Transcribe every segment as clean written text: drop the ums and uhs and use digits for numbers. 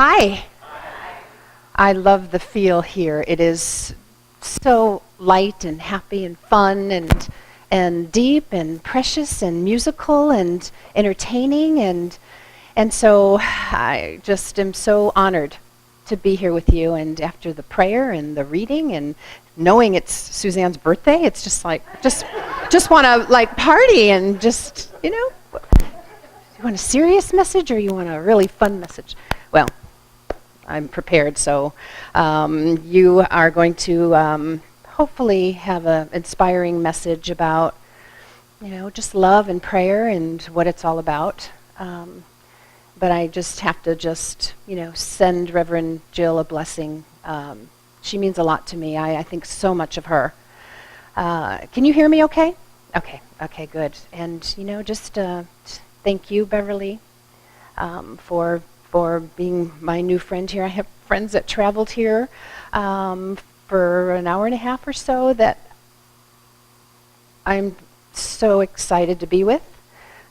Hi. I love the feel here. It is so light and happy and fun and deep and precious and musical and entertaining and so I just am so honored to be here with you, and after the prayer and the reading and knowing it's Suzanne's birthday, it's just like just want to like party and just, you want a serious message or you want a really fun message? Well, I'm prepared, so you are going to hopefully have an inspiring message about, just love and prayer and what it's all about. But I just have to send Reverend Jill a blessing. She means a lot to me. I think so much of her. Can you hear me okay? Okay, good. And, thank you, Beverly, for being my new friend here. I have friends that traveled here for an hour and a half or so that I'm so excited to be with.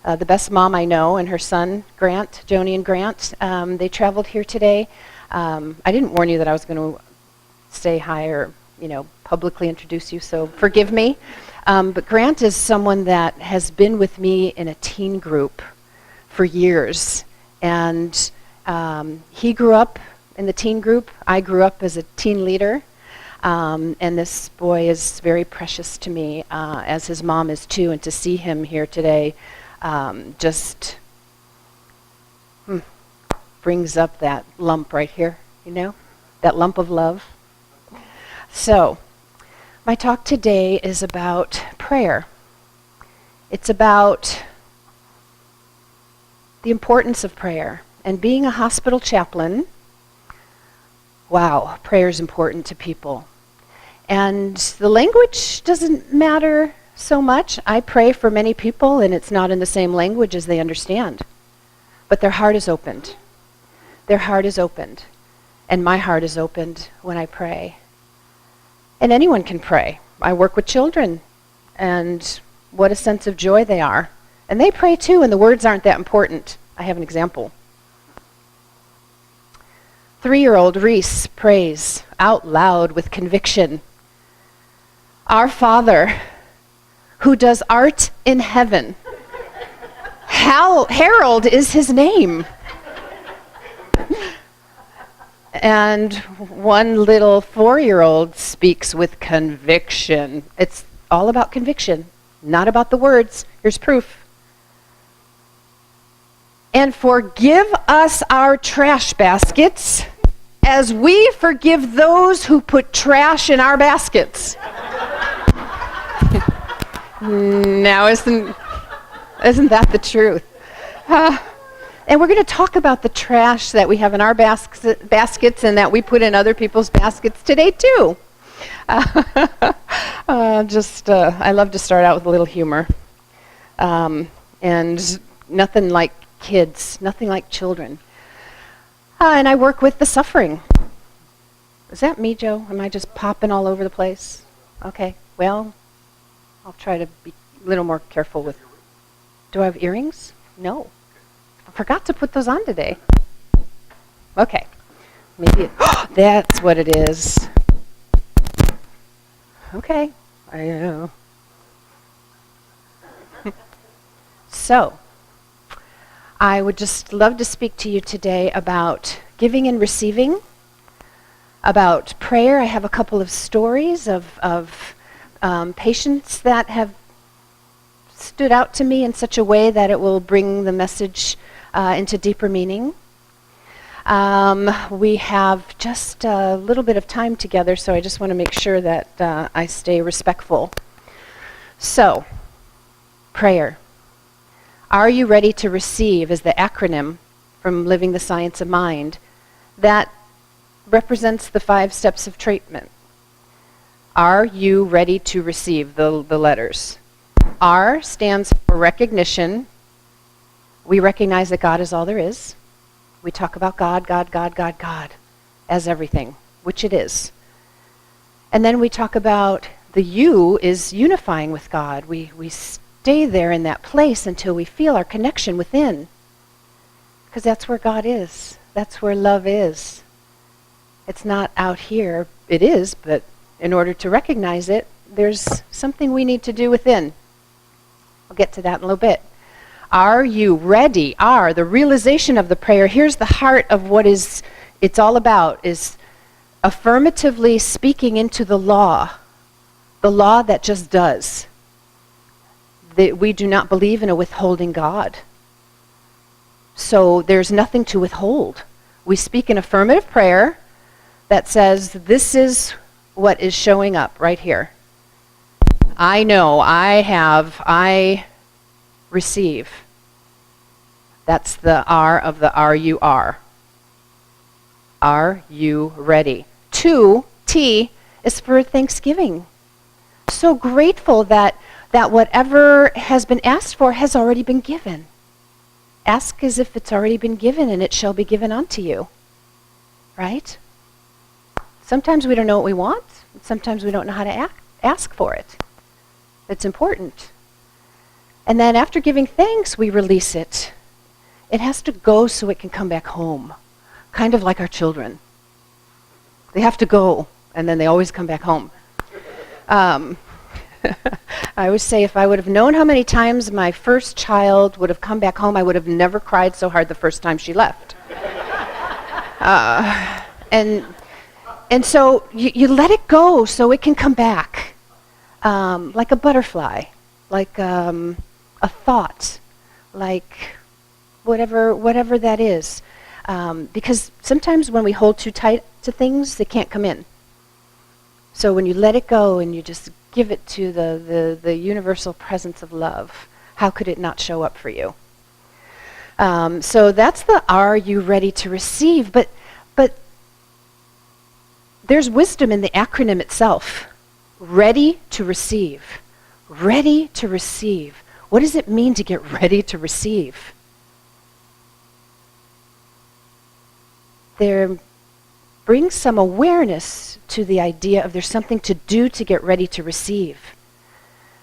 The best mom I know and her son, Grant, Joni and Grant, they traveled here today. I didn't warn you that I was going to say hi or, publicly introduce you, so forgive me. But Grant is someone that has been with me in a teen group for years. And he grew up in the teen group. I grew up as a teen leader. And this boy is very precious to me, as his mom is too. And to see him here today just brings up that lump right here, that lump of love. So, my talk today is about prayer. It's about the importance of prayer. And being a hospital chaplain, wow, prayer is important to people. And the language doesn't matter so much. I pray for many people, and it's not in the same language as they understand. But their heart is opened. Their heart is opened. And my heart is opened when I pray. And anyone can pray. I work with children, and what a sense of joy they are. And they pray too, and the words aren't that important. I have an example. 3-year-old Reese prays out loud with conviction. Our Father, who does art in heaven. Harold is his name. And one little 4-year-old speaks with conviction. It's all about conviction, not about the words. Here's proof. And forgive us our trash baskets as we forgive those who put trash in our baskets. Now, isn't that the truth? And we're going to talk about the trash that we have in our baskets and that we put in other people's baskets today, too. I love to start out with a little humor. And nothing like kids, nothing like children. And I work with the suffering. Is that me, Joe? Am I just popping all over the place? Okay, well, I'll try to be a little more careful with... Do I have earrings? No. I forgot to put those on today. Okay. Maybe that's what it is. Okay. I know. So, I would just love to speak to you today about giving and receiving, about prayer. I have a couple of stories of patients that have stood out to me in such a way that it will bring the message into deeper meaning. We have just a little bit of time together, so I just want to make sure that I stay respectful. So, prayer. Are you ready to receive is the acronym from Living the Science of Mind that represents the 5 steps of treatment. Are you ready to receive the letters? R stands for recognition. We recognize that God is all there is. We talk about God as everything, which it is. And then we talk about the U is unifying with God. We stay there in that place until we feel our connection within. Because that's where God is. That's where love is. It's not out here. It is, but in order to recognize it, there's something we need to do within. I'll get to that in a little bit. Are you ready? The realization of the prayer. Here's the heart of what it's all about, is affirmatively speaking into the law that just does. That we do not believe in a withholding God. So there's nothing to withhold. We speak an affirmative prayer that says, this is what is showing up right here. I know, I receive. That's the R of the RUR. Are you ready? 2, T, is for thanksgiving. So grateful that whatever has been asked for has already been given. Ask as if it's already been given, and it shall be given unto you. Right? Sometimes we don't know what we want. Sometimes we don't know how to ask for it. It's important. And then after giving thanks, we release it. It has to go so it can come back home. Kind of like our children. They have to go, and then they always come back home. I always say, if I would have known how many times my first child would have come back home, I would have never cried so hard the first time she left. And so you let it go so it can come back, like a butterfly, like a thought, like whatever that is. Because sometimes when we hold too tight to things, they can't come in. So when you let it go and you just give it to the universal presence of love, how could it not show up for you? So that's the are you ready to receive? But there's wisdom in the acronym itself. Ready to receive. Ready to receive. What does it mean to get ready to receive? There brings some awareness to the idea of there's something to do to get ready to receive.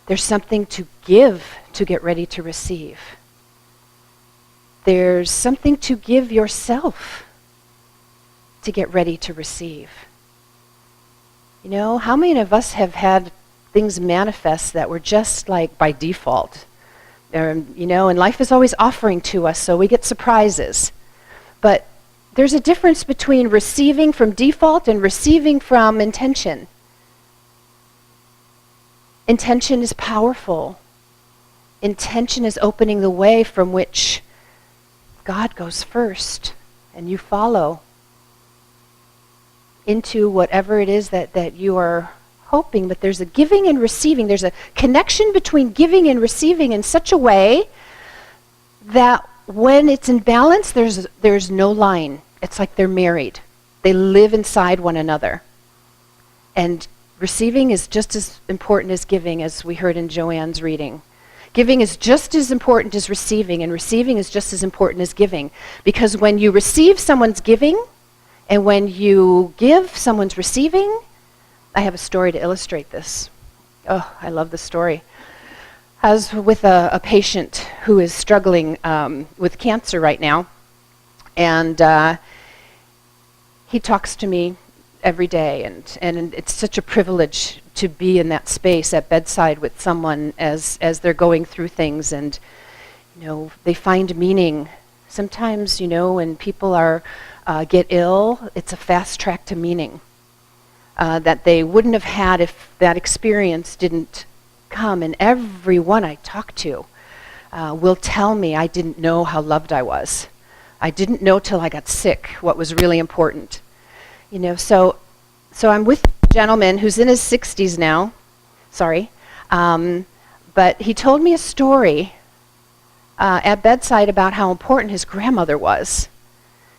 There's something to give to get ready to receive. There's something to give yourself to get ready to receive. You know, how many of us have had things manifest that were just like by default? You know, and life is always offering to us, so we get surprises. But there's a difference between receiving from default and receiving from intention. Intention is powerful. Intention is opening the way from which God goes first, and you follow into whatever it is that you are hoping. But there's a giving and receiving. There's a connection between giving and receiving in such a way that when it's in balance, there's no line. It's like they're married. They live inside one another. And receiving is just as important as giving, as we heard in Joanne's reading. Giving is just as important as receiving, and receiving is just as important as giving. Because when you receive someone's giving, and when you give, someone's receiving. I have a story to illustrate this. Oh, I love the story. I was with a patient who is struggling with cancer right now, and he talks to me every day, and it's such a privilege to be in that space at bedside with someone as they're going through things, and you know, they find meaning. Sometimes, you know, when people get ill, it's a fast track to meaning that they wouldn't have had if that experience didn't come. And everyone I talk to will tell me, I didn't know how loved I was. I didn't know till I got sick what was really important. You know, so I'm with a gentleman who's in his 60s now. Sorry. But he told me a story at bedside about how important his grandmother was.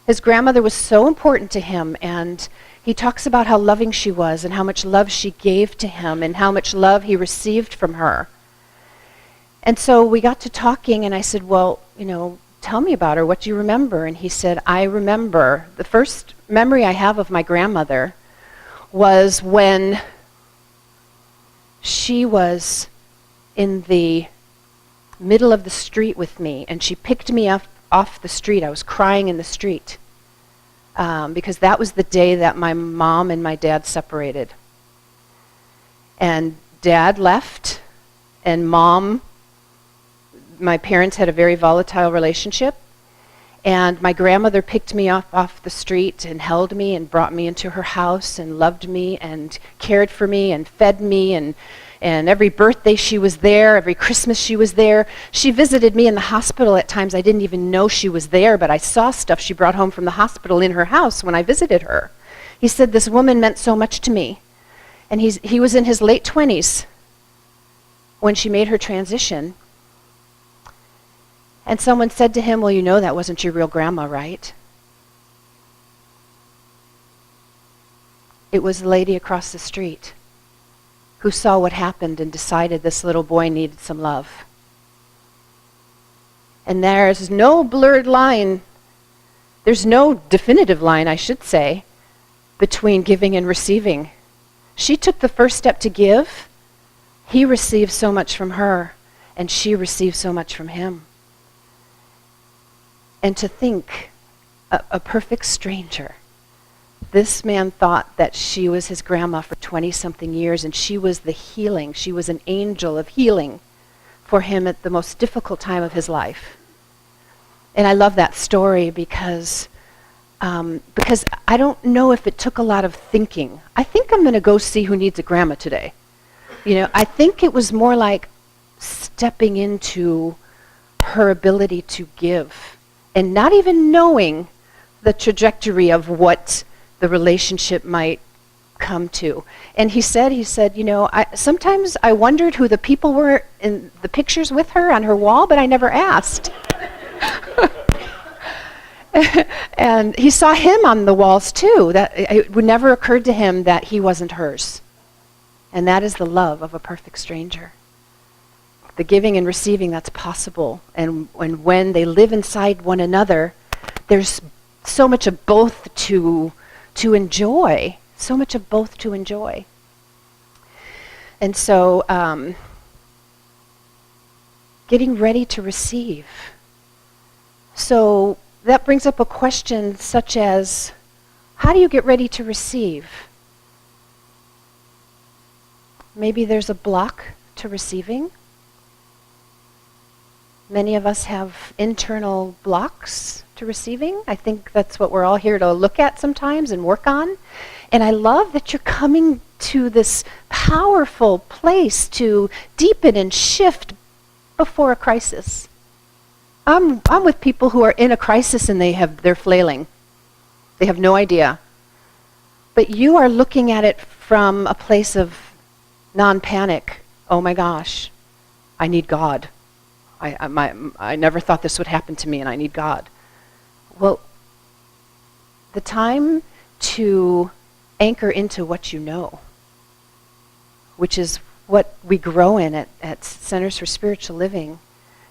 His grandmother was so important to him, and he talks about how loving she was and how much love she gave to him and how much love he received from her. And so we got to talking, and I said, well, you know, tell me about her. What do you remember? And he said, I remember, the first memory I have of my grandmother was when she was in the middle of the street with me, and she picked me up off the street. I was crying in the street. because that was the day that my mom and my dad separated. And Dad left, and my parents had a very volatile relationship. And my grandmother picked me up off the street and held me and brought me into her house and loved me and cared for me and fed me. And every birthday she was there, every Christmas she was there. She visited me in the hospital at times. I didn't even know she was there, but I saw stuff she brought home from the hospital in her house when I visited her. He said, this woman meant so much to me. And he was in his late 20s when she made her transition. And someone said to him, well, you know that wasn't your real grandma, right? It was the lady across the street who saw what happened and decided this little boy needed some love. And there's no blurred line, there's no definitive line, I should say, between giving and receiving. She took the first step to give. He received so much from her, and she received so much from him. And to think, a perfect stranger. This man thought that she was his grandma for 20-something years, and she was the healing. She was an angel of healing for him at the most difficult time of his life. And I love that story because I don't know if it took a lot of thinking. I think I'm going to go see who needs a grandma today. You know, I think it was more like stepping into her ability to give. And not even knowing the trajectory of what the relationship might come to. And he said, you know, sometimes I wondered who the people were in the pictures with her on her wall, but I never asked. And he saw him on the walls too. That it would never occurred to him that he wasn't hers. And that is the love of a perfect stranger. The giving and receiving that's possible. And when they live inside one another, there's so much of both to enjoy. So much of both to enjoy. And so, getting ready to receive. So that brings up a question such as, how do you get ready to receive? Maybe there's a block to receiving. Many of us have internal blocks to receiving. I think that's what we're all here to look at sometimes and work on. And I love that you're coming to this powerful place to deepen and shift before a crisis. I'm with people who are in a crisis and they're flailing. They have no idea. But you are looking at it from a place of non-panic. Oh my gosh, I need God. I never thought this would happen to me, and I need God. Well, the time to anchor into what you know, which is what we grow in at Centers for Spiritual Living.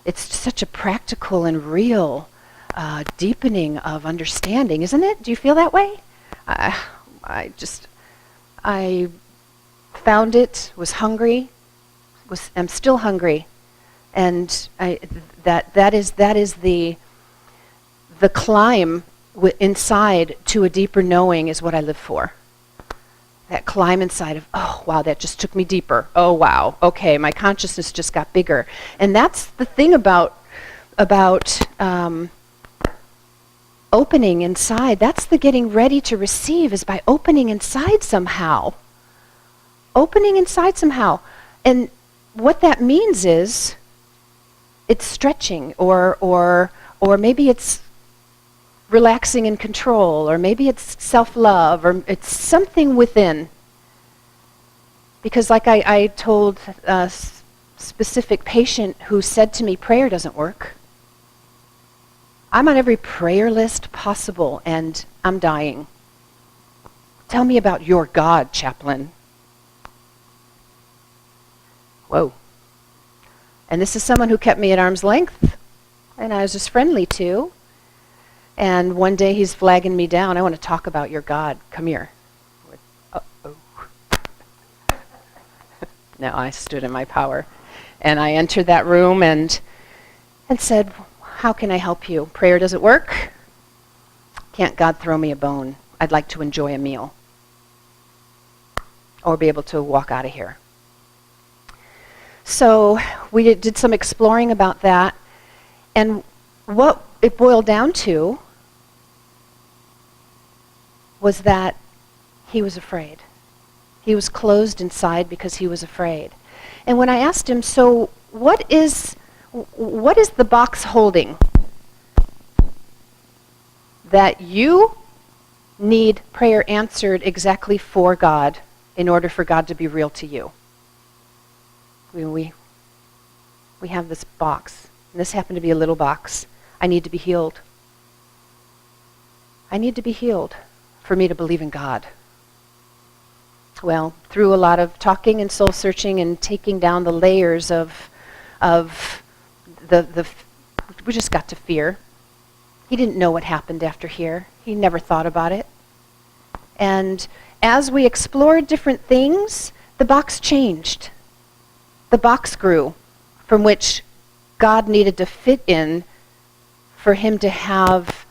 It's such a practical and real deepening of understanding, isn't it? Do you feel that way? I found it, was hungry, am still hungry. And that is the climb inside to a deeper knowing is what I live for. That climb inside of, oh wow, that just took me deeper. Oh wow, okay, my consciousness just got bigger. And that's the thing about opening inside. That's the getting ready to receive, is by opening inside somehow. Opening inside somehow. And what that means is, it's stretching, or maybe it's relaxing in control, or maybe it's self-love, or it's something within. Because like I told a specific patient who said to me, prayer doesn't work. I'm on every prayer list possible, and I'm dying. Tell me about your God, chaplain. Whoa. And this is someone who kept me at arm's length, and I was just friendly too. And one day he's flagging me down. I want to talk about your God. Come here. Uh-oh. Now I stood in my power. And I entered that room and said, how can I help you? Prayer doesn't work? Can't God throw me a bone? I'd like to enjoy a meal or be able to walk out of here. So we did some exploring about that, and what it boiled down to was that he was afraid. He was closed inside because he was afraid. And when I asked him, so what is the box holding? That you need prayer answered exactly for God in order for God to be real to you. We have this box, and this happened to be a little box. I need to be healed. I need to be healed for me to believe in God. Well, through a lot of talking and soul searching and taking down the layers of the we just got to fear. He didn't know what happened after here. He never thought about it. And as we explored different things, the box changed. The box grew from which God needed to fit in for him to have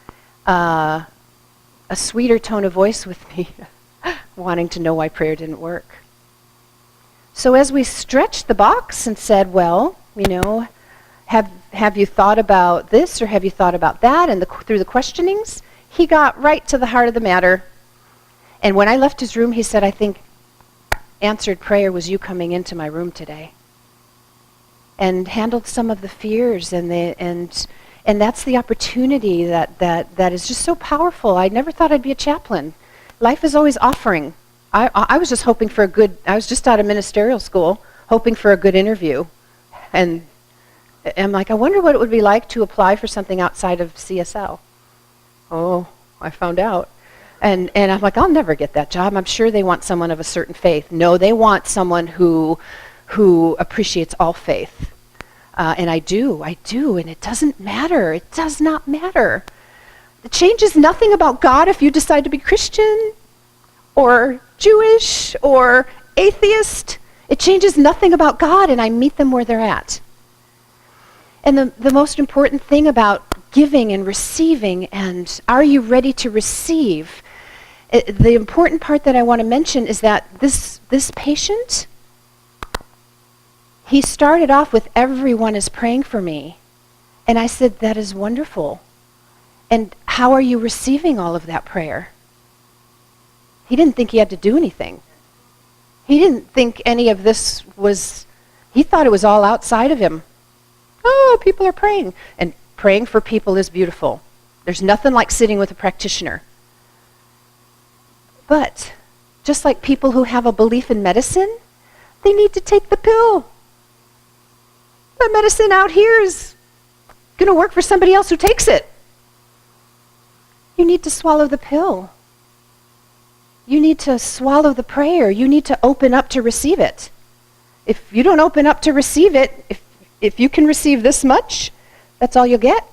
a sweeter tone of voice with me, wanting to know why prayer didn't work. So as we stretched the box and said, well, have you thought about this or have you thought about that? And through the questionings, he got right to the heart of the matter. And when I left his room, he said, I think answered prayer was you coming into my room today. And handled some of the fears and that's the opportunity that is just so powerful. I never thought I'd be a chaplain. Life is always offering. I was just hoping for I was just out of ministerial school, hoping for a good interview. And I'm like, I wonder what it would be like to apply for something outside of CSL. Oh, I found out. And I'm like, I'll never get that job. I'm sure they want someone of a certain faith. No, they want someone who appreciates all faith. And I do, and it doesn't matter. It does not matter. It changes nothing about God if you decide to be Christian or Jewish or atheist. It changes nothing about God, and I meet them where they're at. And the most important thing about giving and receiving, and are you ready to receive? The important part that I want to mention is that this patient, he started off with everyone is praying for me. And I said, that is wonderful. And how are you receiving all of that prayer? He didn't think he had to do anything. He didn't think any of this he thought it was all outside of him. Oh, people are praying. And praying for people is beautiful. There's nothing like sitting with a practitioner. But just like people who have a belief in medicine, they need to take the pill. The medicine out here is going to work for somebody else who takes it. You need to swallow the pill. You need to swallow the prayer. You need to open up to receive it. If you don't open up to receive it, if you can receive this much, that's all you'll get.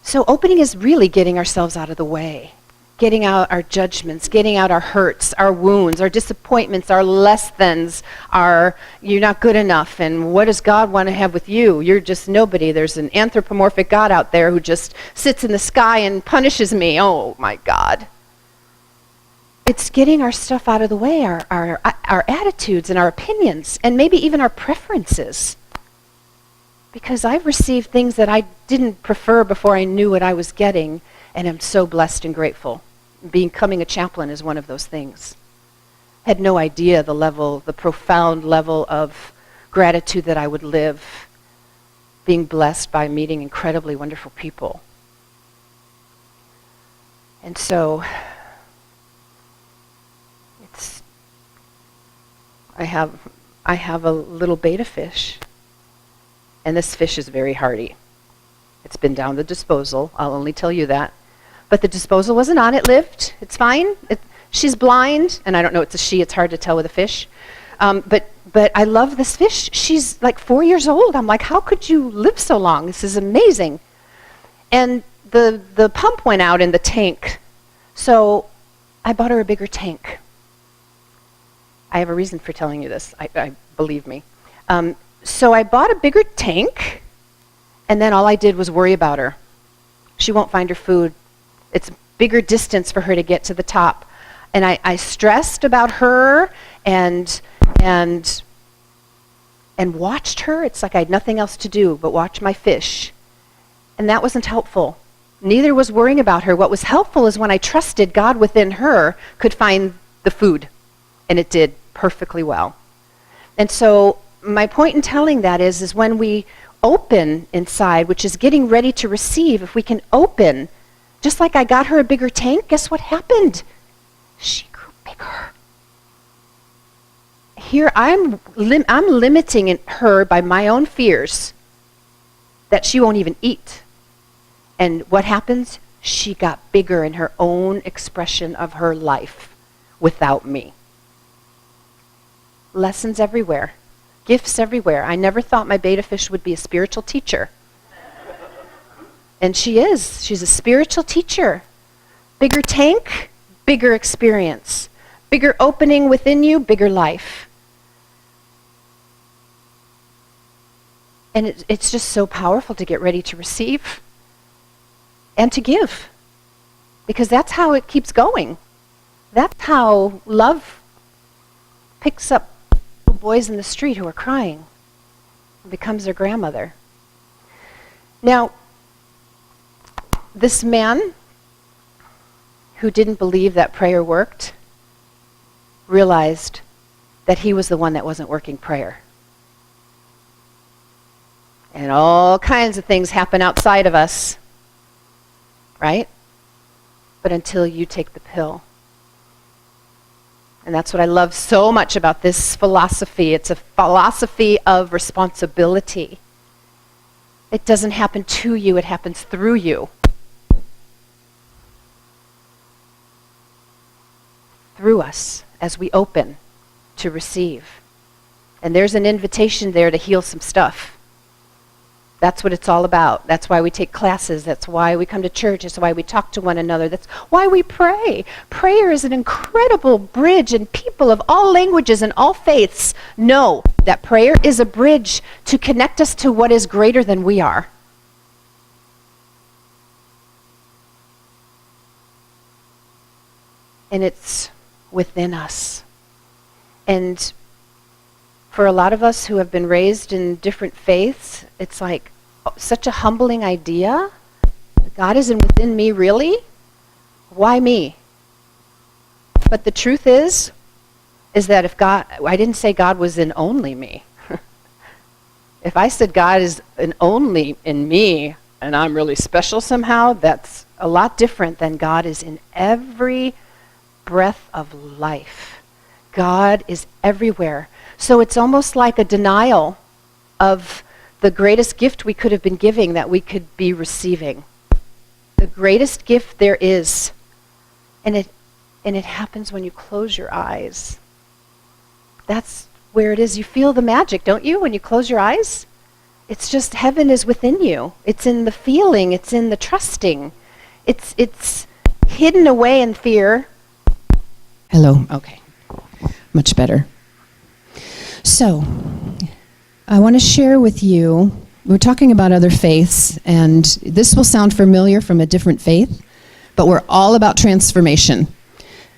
So opening is really getting ourselves out of the way, getting out our judgments, getting out our hurts, our wounds, our disappointments, our less thans, you're not good enough, and what does God want to have with you? You're just nobody. There's an anthropomorphic God out there who just sits in the sky and punishes me. Oh my God. It's getting our stuff out of the way, our attitudes and our opinions, and maybe even our preferences. Because I've received things that I didn't prefer before I knew what I was getting, and I'm so blessed and grateful. Becoming a chaplain is one of those things. Had no idea the profound level of gratitude that I would live being blessed by meeting incredibly wonderful people. And so I have a little beta fish, and this fish is very hardy. It's been down the disposal. I'll only tell you that. But the disposal wasn't on. It lived. It's fine. She's blind, and I don't know. It's a she. It's hard to tell with a fish. But I love this fish. She's like 4 years old. I'm like, how could you live so long? This is amazing. And the pump went out in the tank, so I bought her a bigger tank. I have a reason for telling you this. I believe me. So I bought a bigger tank, and then all I did was worry about her. She won't find her food It's bigger distance for her to get to the top. And I stressed about her and watched her. It's like I had nothing else to do but watch my fish. And that wasn't helpful. Neither was worrying about her. What was helpful is when I trusted God within her could find the food. And it did perfectly well. And so my point in telling that is when we open inside, which is getting ready to receive, if we can open, just like I got her a bigger tank, guess what happened? She grew bigger. Here I'm limiting her by my own fears that she won't even eat. And what happens? She got bigger in her own expression of her life without me. Lessons everywhere. Gifts everywhere. I never thought my betta fish would be a spiritual teacher. And she is. She's a spiritual teacher. Bigger tank, bigger experience. Bigger opening within you, bigger life. And it's just so powerful to get ready to receive and to give. Because that's how it keeps going. That's how love picks up little boys in the street who are crying and becomes their grandmother. Now, this man who didn't believe that prayer worked realized that he was the one that wasn't working prayer. And all kinds of things happen outside of us, right? But until you take the pill. And that's what I love so much about this philosophy. It's a philosophy of responsibility. It doesn't happen to you, it happens through you. Through us as we open to receive. And there's an invitation there to heal some stuff. That's what it's all about. That's why we take classes. That's why we come to church. That's why we talk to one another. That's why we pray. Prayer is an incredible bridge, and people of all languages and all faiths know that prayer is a bridge to connect us to what is greater than we are. And it's within us. And for a lot of us who have been raised in different faiths, it's like such a humbling idea. God isn't within me, really? Why me? But the truth is that if God, I didn't say God was in only me. If I said God is in only in me and I'm really special somehow, that's a lot different than God is in every breath of life. God is everywhere. So it's almost like a denial of the greatest gift we could have been giving that we could be receiving. The greatest gift there is. And it happens when you close your eyes. That's where it is. You feel the magic, don't you, when you close your eyes? It's just heaven is within you. It's in the feeling. It's in the trusting. It's hidden away in fear. Hello. Okay. Much better. So, I want to share with you, we're talking about other faiths, and this will sound familiar from a different faith, but we're all about transformation.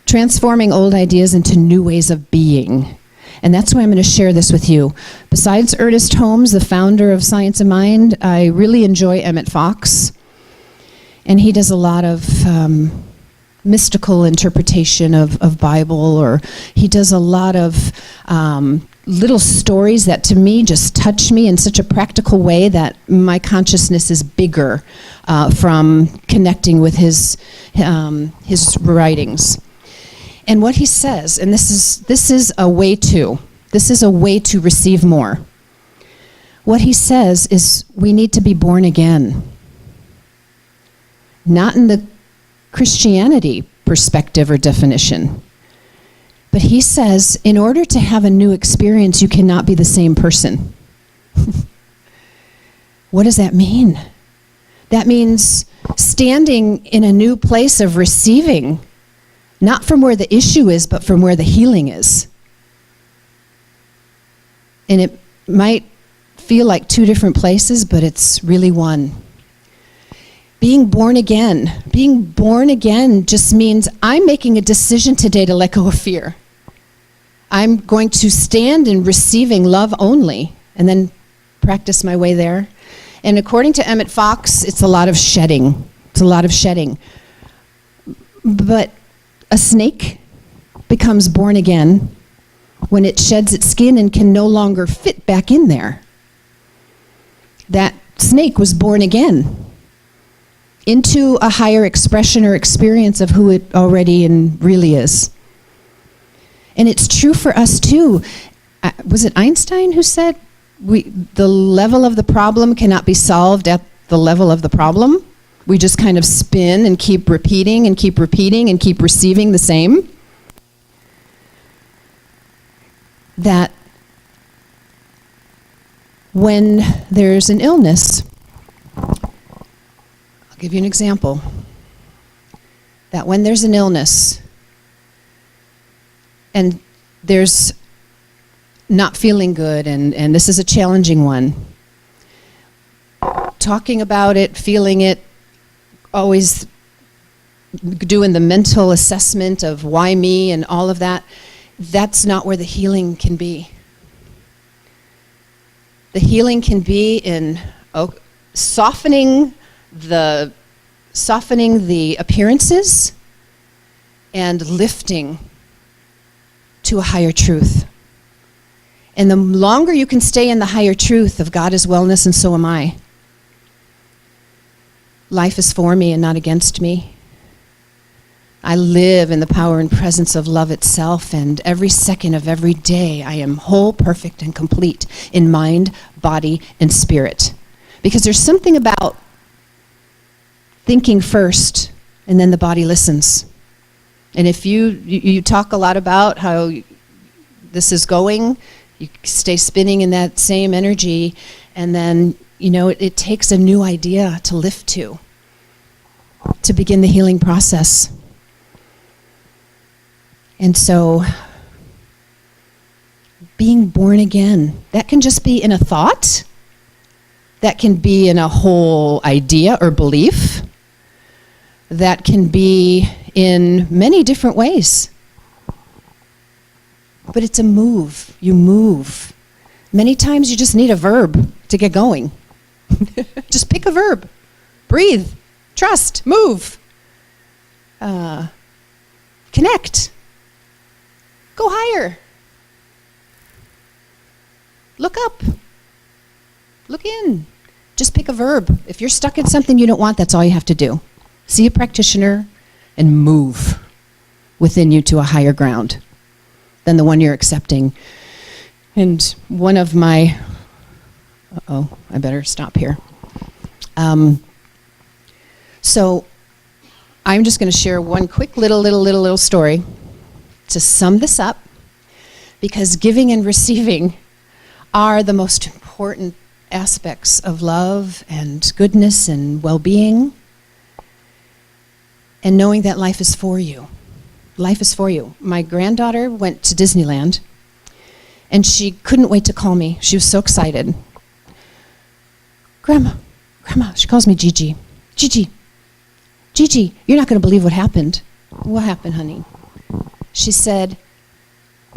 Transforming old ideas into new ways of being. And that's why I'm going to share this with you. Besides Ernest Holmes, the founder of Science of Mind, I really enjoy Emmett Fox. And he does a lot of mystical interpretation of Bible, or he does a lot of little stories that to me just touch me in such a practical way that my consciousness is bigger from connecting with his writings. And what he says, and this is a way to receive more. What he says is we need to be born again. Not in the Christianity perspective or definition. But he says, in order to have a new experience, you cannot be the same person. What does that mean? That means standing in a new place of receiving, not from where the issue is, but from where the healing is. And it might feel like two different places, but it's really one. Being born again. Being born again just means I'm making a decision today to let go of fear. I'm going to stand in receiving love only, and then practice my way there. And according to Emmett Fox, it's a lot of shedding. It's a lot of shedding. But a snake becomes born again when it sheds its skin and can no longer fit back in there. That snake was born again into a higher expression or experience of who it already and really is. And it's true for us too. Was it Einstein who said the level of the problem cannot be solved at the level of the problem? We just kind of spin and keep repeating and keep repeating and keep receiving the same. That when there's an illness, I'll give you an example. That when there's an illness and there's not feeling good, and this is a challenging one, talking about it, feeling it, always doing the mental assessment of why me and all of that, that's not where the healing can be. The healing can be in softening the appearances and lifting to a higher truth. And the longer you can stay in the higher truth of God is wellness and so am I. Life is for me and not against me. I live in the power and presence of love itself, and every second of every day I am whole, perfect, and complete in mind, body, and spirit. Because there's something about thinking first, and then the body listens. And if you talk a lot about how this is going, you stay spinning in that same energy, and then, it takes a new idea to lift to begin the healing process. And so, being born again, that can just be in a thought, that can be in a whole idea or belief, that can be in many different ways. But it's a move. You move. Many times you just need a verb to get going. Just pick a verb. Breathe. Trust. Move. Connect. Go higher. Look up. Look in. Just pick a verb. If you're stuck in something you don't want, that's all you have to do. See a practitioner and move within you to a higher ground than the one you're accepting. And one of my, I better stop here. So I'm just going to share one quick little story to sum this up, because giving and receiving are the most important aspects of love and goodness and well-being, and knowing that life is for you. Life is for you. My granddaughter went to Disneyland, and she couldn't wait to call me. She was so excited. Grandma, she calls me Gigi. Gigi, you're not going to believe what happened. What happened, honey? She said,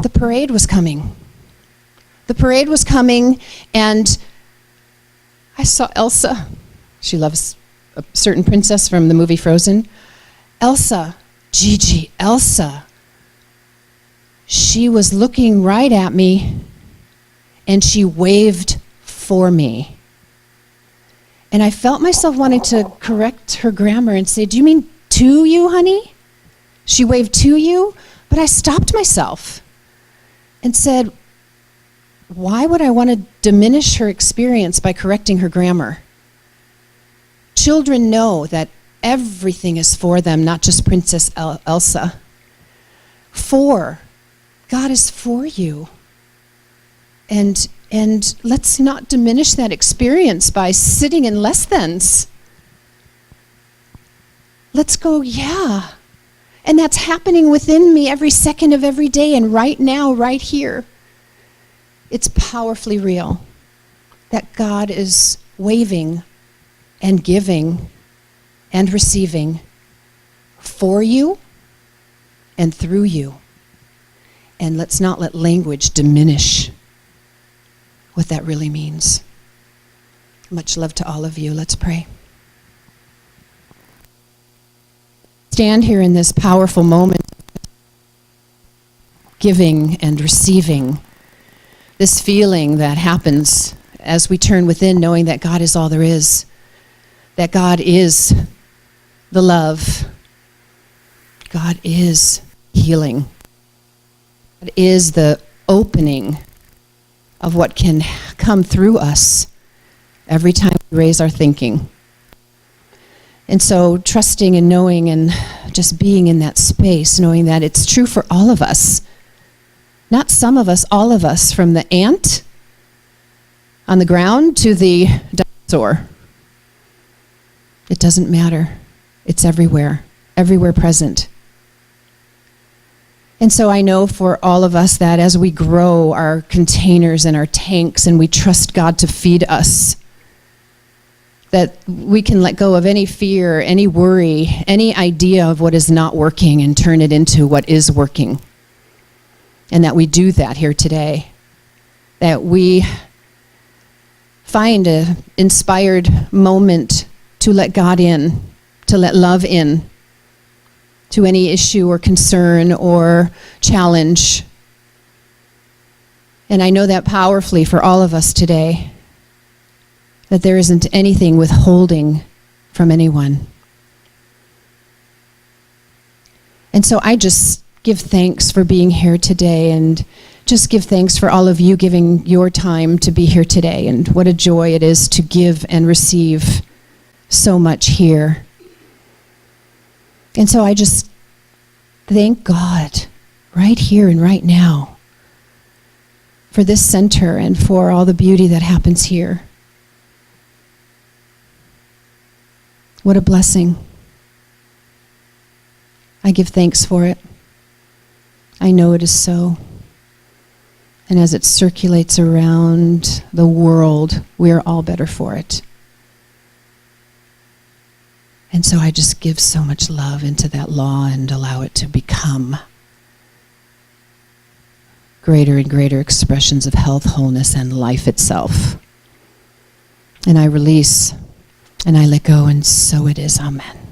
the parade was coming. The parade was coming, and I saw Elsa. She loves a certain princess from the movie Frozen. Elsa, Gigi, Elsa. She was looking right at me, and she waved for me. And I felt myself wanting to correct her grammar and say, do you mean to you, honey? She waved to you? But I stopped myself and said, why would I want to diminish her experience by correcting her grammar? Children know that everything is for them, not just Princess Elsa. God is for you. And let's not diminish that experience by sitting in less thans. Let's go, yeah. And that's happening within me every second of every day, and right now, right here. It's powerfully real that God is waving and giving and receiving for you and through you. And let's not let language diminish what that really means. Much love to all of you. Let's pray. Stand here in this powerful moment, giving and receiving, this feeling that happens as we turn within, knowing that God is all there is, that God is the love, God is healing, God is the opening of what can come through us every time we raise our thinking. And so trusting and knowing and just being in that space, knowing that it's true for all of us. Not some of us, all of us, from the ant on the ground to the dinosaur. It doesn't matter. It's everywhere present. And so I know for all of us that as we grow our containers and our tanks and we trust God to feed us, that we can let go of any fear, any worry, any idea of what is not working and turn it into what is working. And that we do that here today. That we find an inspired moment to let God in, to let love in to any issue or concern or challenge. And I know that powerfully for all of us today, that there isn't anything withholding from anyone. And so I just give thanks for being here today, and just give thanks for all of you giving your time to be here today, and what a joy it is to give and receive so much here. And so I just thank God right here and right now for this center and for all the beauty that happens here. What a blessing. I give thanks for it. I know it is so. And as it circulates around the world, we are all better for it. And so I just give so much love into that law and allow it to become greater and greater expressions of health, wholeness, and life itself. And I release and I let go, and so it is. Amen.